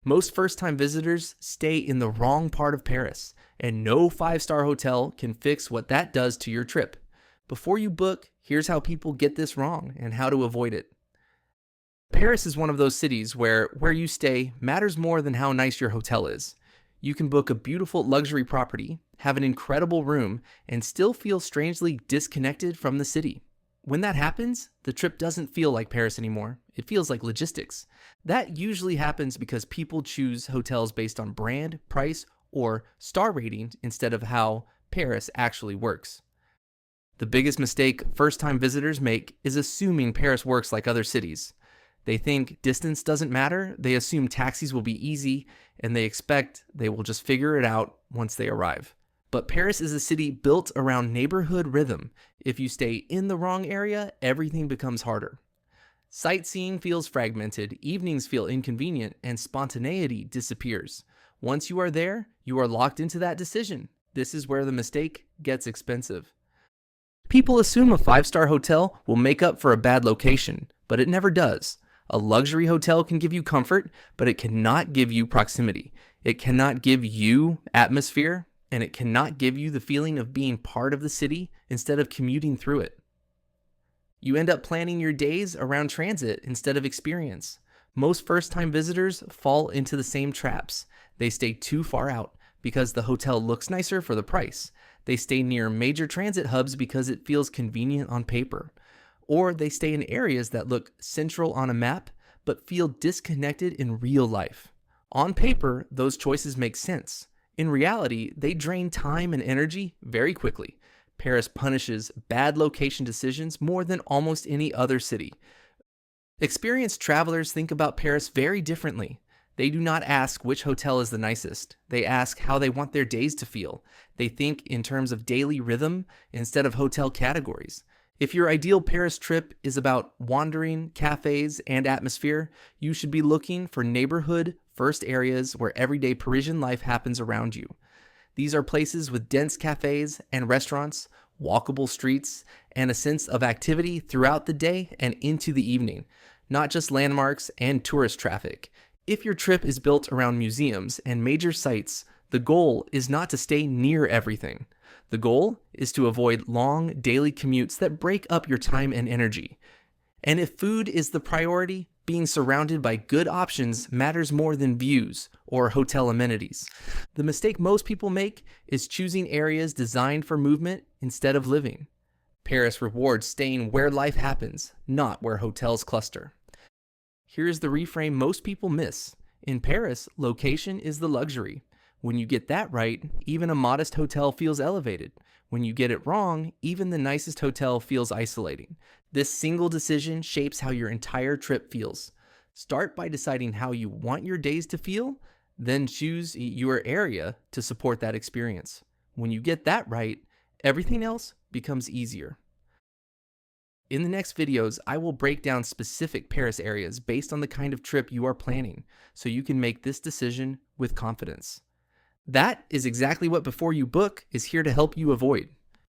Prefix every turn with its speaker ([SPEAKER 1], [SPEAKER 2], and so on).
[SPEAKER 1] Most first-time visitors stay in the wrong part of Paris, and no five-star hotel can fix what that does to your trip. Before you book, here's how people get this wrong and how to avoid it. Paris is one of those cities where you stay matters more than how nice your hotel is. You can book a beautiful luxury property, have an incredible room, and still feel strangely disconnected from the city. When that happens, the trip doesn't feel like Paris anymore. It feels like logistics. That usually happens because people choose hotels based on brand, price, or star rating instead of how Paris actually works. The biggest mistake first-time visitors make is assuming Paris works like other cities. They think distance doesn't matter, they assume taxis will be easy, and they expect they will just figure it out once they arrive. But Paris is a city built around neighborhood rhythm. If you stay in the wrong area, everything becomes harder. Sightseeing feels fragmented, evenings feel inconvenient, and spontaneity disappears. Once you are there, you are locked into that decision. This is where the mistake gets expensive. People assume a five-star hotel will make up for a bad location, but it never does. A luxury hotel can give you comfort, but it cannot give you proximity. It cannot give you atmosphere, and it cannot give you the feeling of being part of the city instead of commuting through it. You end up planning your days around transit instead of experience. Most first-time visitors fall into the same traps. They stay too far out because the hotel looks nicer for the price. They stay near major transit hubs because it feels convenient on paper. Or they stay in areas that look central on a map but feel disconnected in real life. On paper, those choices make sense. In reality, they drain time and energy very quickly. Paris punishes bad location decisions more than almost any other city. Experienced travelers think about Paris very differently. They do not ask which hotel is the nicest. They ask how they want their days to feel. They think in terms of daily rhythm instead of hotel categories. If your ideal Paris trip is about wandering, cafes, and atmosphere, you should be looking for neighborhood first areas where everyday Parisian life happens around you. These are places with dense cafes and restaurants, walkable streets, and a sense of activity throughout the day and into the evening, not just landmarks and tourist traffic. If your trip is built around museums and major sites, the goal is not to stay near everything. The goal is to avoid long daily commutes that break up your time and energy. And if food is the priority, being surrounded by good options matters more than views or hotel amenities. The mistake most people make is choosing areas designed for movement instead of living. Paris rewards staying where life happens, not where hotels cluster. Here's the reframe most people miss. In Paris, location is the luxury. When you get that right, even a modest hotel feels elevated. When you get it wrong, even the nicest hotel feels isolating. This single decision shapes how your entire trip feels. Start by deciding how you want your days to feel, then choose your area to support that experience. When you get that right, everything else becomes easier. In the next videos, I will break down specific Paris areas based on the kind of trip you are planning, so you can make this decision with confidence. That is exactly what Before You Book is here to help you avoid.